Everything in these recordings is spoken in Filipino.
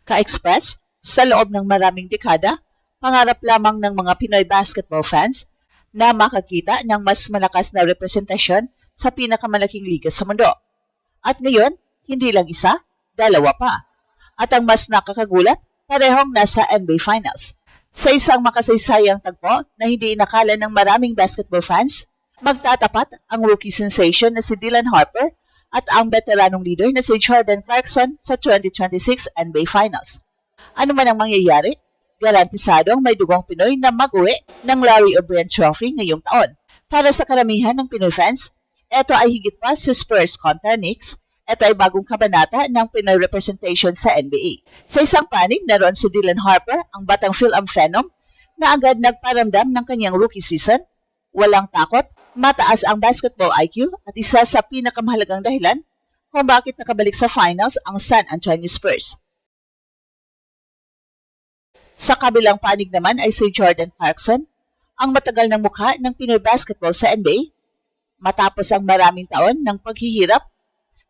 Ka-express, sa loob ng maraming dekada, pangarap lamang ng mga Pinoy basketball fans na makakita ng mas malakas na representasyon sa pinakamalaking liga sa mundo. At ngayon, hindi lang isa, dalawa pa. At ang mas nakakagulat, parehong nasa NBA Finals. Sa isang makasaysayang tagpo na hindi inakala ng maraming basketball fans, magtatapat ang rookie sensation na si Dylan Harper at ang veteranong leader na si Jordan Clarkson sa 2026 NBA Finals. Ano man ang mangyayari, garantisadong may dugong Pinoy na mag-uwi ng Larry O'Brien Trophy ngayong taon. Para sa karamihan ng Pinoy fans, ito ay higit pa sa Spurs kontra Knicks. Ito ay bagong kabanata ng Pinoy representation sa NBA. Sa isang panig, naroon si Dylan Harper, ang batang Phil-Am Phenom, na agad nagparamdam ng kanyang rookie season. Walang takot, mataas ang basketball IQ at isa sa pinakamahalagang dahilan kung bakit nakabalik sa finals ang San Antonio Spurs. Sa kabilang panig naman ay si Jordan Clarkson, ang matagal ng mukha ng Pinoy basketball sa NBA. Matapos ang maraming taon ng paghihirap,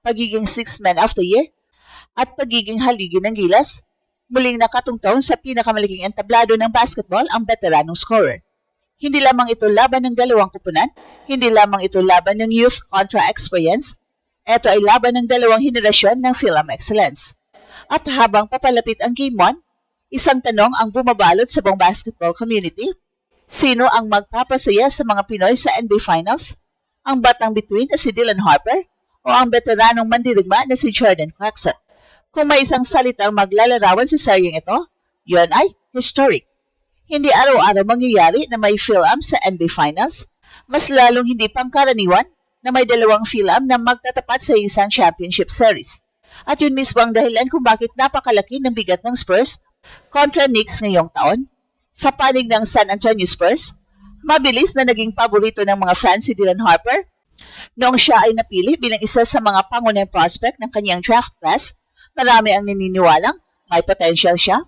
pagiging Sixth Man of the Year, at pagiging haligi ng gilas, muling nakatungtong sa pinakamalaking entablado ng basketball ang veteranong scorer. Hindi lamang ito laban ng dalawang kupunan, hindi lamang ito laban ng youth contra experience, ito ay laban ng dalawang henerasyon ng Phil-Am excellence. At habang papalapit ang Game 1, isang tanong ang bumabalot sa buong basketball community. Sino ang magpapasaya sa mga Pinoy sa NBA Finals? Ang batang bituin na si Dylan Harper o ang veteranong mandirigma na si Jordan Clarkson? Kung may isang salitang maglalarawan sa seryeng ito, yun ay historic. Hindi araw-araw mangyayari na may Phil-Am sa NBA Finals, mas lalong hindi pangkaraniwan na may dalawang Phil-Am na magtatapat sa isang championship series. At yun mismo ang dahilan kung bakit napakalaki ng bigat ng Spurs kontra Knicks ngayong taon. Sa panig ng San Antonio Spurs, mabilis na naging paborito ng mga fans si Dylan Harper. Noong siya ay napili bilang isa sa mga pangunahing prospect ng kanyang draft class, marami ang naniniwalang may potential siya.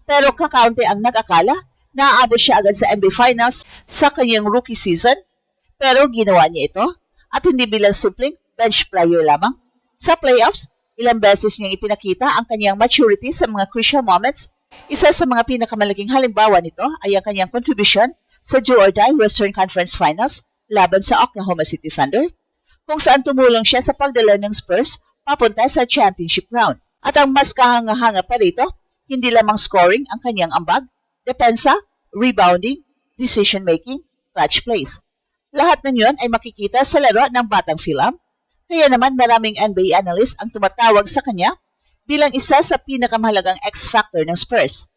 Pero kakaunti ang nag-akala na aabot siya agad sa NBA Finals sa kanyang rookie season. Pero ginawa niya ito at hindi bilang simpleng bench player lamang. Sa playoffs, ilang beses niyang ipinakita ang kanyang maturity sa mga crucial moments. Isa sa mga pinakamalaking halimbawa nito ay ang kanyang contribution sa do-or-die Western Conference Finals laban sa Oklahoma City Thunder, kung saan tumulong siya sa pagdala ng Spurs papunta sa championship round. At ang mas kahanga-hanga pa rito, hindi lamang scoring ang kanyang ambag, depensa, rebounding, decision-making, clutch plays. Lahat ng yun ay makikita sa laro ng batang Phil-Am, kaya naman maraming NBA analyst ang tumatawag sa kanya bilang isa sa pinakamahalagang X-factor ng Spurs.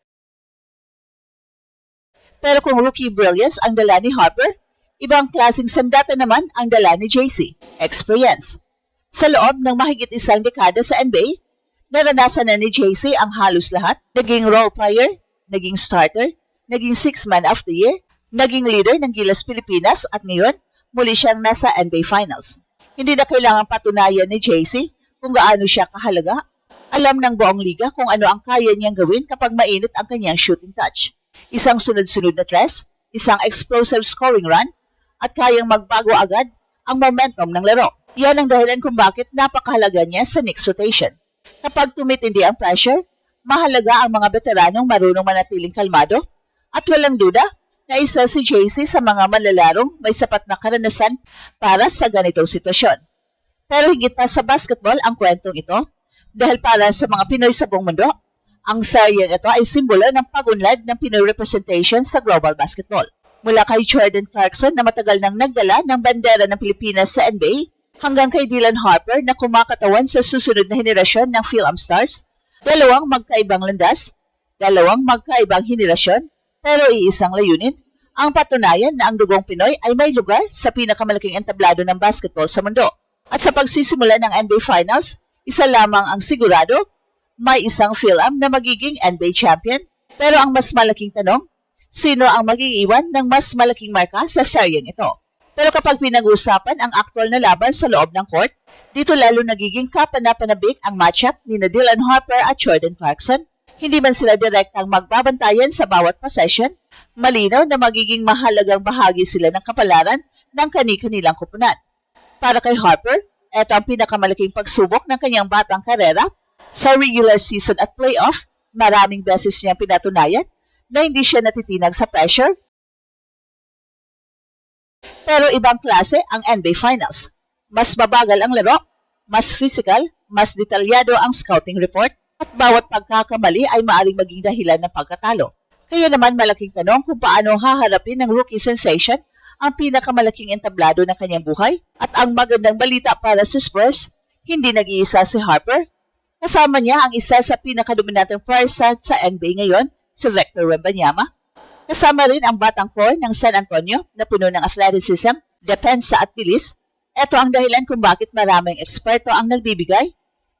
Pero kung rookie brilliance ang dala ni Harper, ibang klaseng sandata naman ang dala ni JC, experience. Sa loob ng mahigit isang dekada sa NBA, naranasan na ni JC ang halos lahat. Naging role player, naging starter, naging Sixth Man of the Year, naging leader ng Gilas Pilipinas at ngayon, muli siyang nasa NBA Finals. Hindi na kailangang patunayan ni JC kung gaano siya kahalaga. Alam ng buong liga kung ano ang kaya niyang gawin kapag mainit ang kanyang shooting touch. Isang sunod-sunod na tres, isang explosive scoring run, at kayang magbago agad ang momentum ng laro. Yan ang dahilan kung bakit napakahalaga niya sa Knicks rotation. Kapag tumitindi ang pressure, mahalaga ang mga veteranong marunong manatiling kalmado at walang duda na isa si JC sa mga manlalarong may sapat na karanasan para sa ganitong sitwasyon. Pero higit pa sa basketball ang kwentong ito dahil para sa mga Pinoy sa buong mundo, ang seryeng ito ay simbolo ng pag-unlad ng Pinoy representation sa global basketball. Mula kay Jordan Clarkson na matagal nang nagdala ng bandera ng Pilipinas sa NBA, hanggang kay Dylan Harper na kumakatawan sa susunod na henerasyon ng Phil-Am Stars, dalawang magkaibang landas, dalawang magkaibang henerasyon, pero iisang layunin, ang patunayan na ang dugong Pinoy ay may lugar sa pinakamalaking entablado ng basketball sa mundo. At sa pagsisimula ng NBA Finals, isa lamang ang sigurado, may isang Phil-Am na magiging NBA champion. Pero ang mas malaking tanong, sino ang mag-iiwan ng mas malaking marka sa seryeng ito? Pero kapag pinag-uusapan ang aktual na laban sa loob ng court, dito lalo nagiging kapanapanabik ang matchup ni Dylan Harper at Jordan Clarkson. Hindi man sila direktang magbabantayan sa bawat possession, malinaw na magiging mahalagang bahagi sila ng kapalaran ng kani-kanilang kupunan. Para kay Harper, ito ang pinakamalaking pagsubok ng kanyang batang karera. Sa regular season at playoff, maraming beses niyang pinatunayan na hindi siya natitinag sa pressure. Pero ibang klase ang NBA Finals. Mas mabagal ang laro, mas physical, mas detalyado ang scouting report, at bawat pagkakamali ay maaaring maging dahilan ng pagkatalo. Kaya naman malaking tanong kung paano haharapin ng rookie sensation ang pinakamalaking entablado ng kanyang buhay. At ang magandang balita para sa Spurs, hindi nag-iisa si Harper. Kasama niya ang isa sa pinakadominanteng forward sa NBA ngayon, si Victor Wembanyama. Kasama rin ang batang core ng San Antonio na puno ng athleticism, depensa at bilis. Ito ang dahilan kung bakit maraming eksperto ang nagbibigay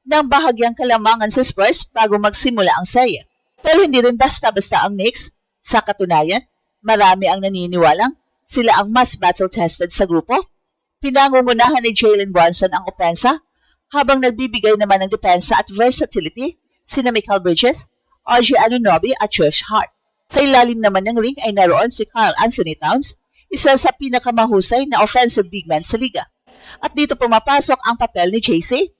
ng bahagyang kalamangan sa Spurs bago magsimula ang serye. Pero hindi rin basta-basta ang Knicks. Sa katunayan, marami ang naniniwalang sila ang mas battle-tested sa grupo. Pinangungunahan ni Jalen Brunson ang opensa, habang nagbibigay naman ng depensa at versatility sina Mikal Bridges, OG Anunoby at Josh Hart. Sa ilalim naman ng ring ay naroon si Karl Anthony Towns, isa sa pinakamahusay na offensive big man sa liga. At dito pumapasok ang papel ni JC.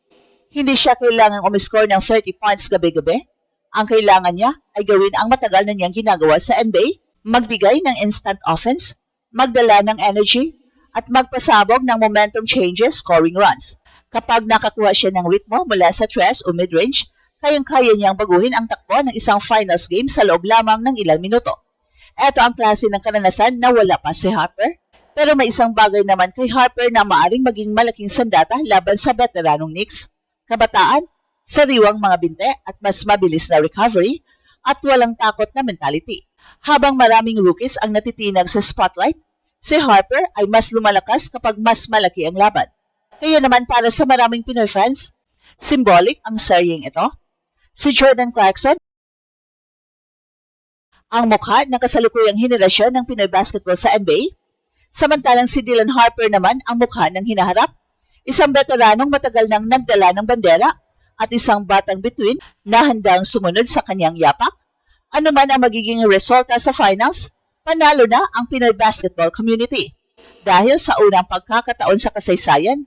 Hindi siya kailangang umiscore ng 30 points gabi-gabi. Ang kailangan niya ay gawin ang matagal na niyang ginagawa sa NBA, magbigay ng instant offense, magdala ng energy, at magpasabog ng momentum changes scoring runs. Kapag nakakuha siya ng ritmo mula sa tres o mid-range, kayang-kaya niyang baguhin ang takbo ng isang finals game sa loob lamang ng ilang minuto. Ito ang klase ng karanasan na wala pa si Harper. Pero may isang bagay naman kay Harper na maaring maging malaking sandata laban sa veteranong Knicks. Kabataan, sariwang mga binte at mas mabilis na recovery at walang takot na mentality. Habang maraming rookies ang natitinag sa spotlight, si Harper ay mas lumalakas kapag mas malaki ang laban. Kaya naman para sa maraming Pinoy fans, symbolic ang seryeng ito. Si Jordan Clarkson, ang mukha ng kasalukuyang henerasyon ng Pinoy basketball sa NBA, samantalang si Dylan Harper naman ang mukha ng hinaharap, isang veteranong matagal nang nagdala ng bandera at isang batang bituin na handang sumunod sa kanyang yapak. Ano man ang magiging resulta sa finals, panalo na ang Pinoy basketball community. Dahil sa unang pagkakataon sa kasaysayan,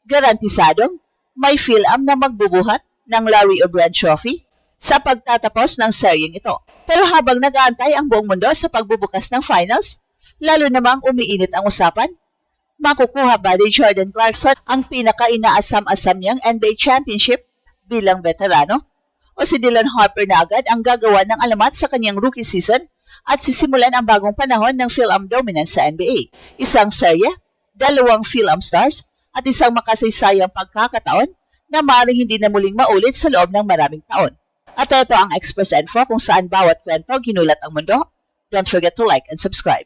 garantisadong may film na magbubuhat ng Larry O'Brien Trophy sa pagtatapos ng seryeng ito. Pero habang nag-aantay ang buong mundo sa pagbubukas ng finals, lalo namang umiinit ang usapan. Makukuha ba ni Jordan Clarkson ang pinaka-inaasam-asam niyang NBA championship bilang veterano? O si Dylan Harper na agad ang gagawa ng alamat sa kanyang rookie season at sisimulan ang bagong panahon ng Phil-Am dominance sa NBA? Isang serye, dalawang Phil-Am stars, at isang makasaysayang pagkakataon na maaaring hindi na muling maulit sa loob ng maraming taon. At ito ang Express Info kung saan bawat kwento ginulat ang mundo. Don't forget to like and subscribe.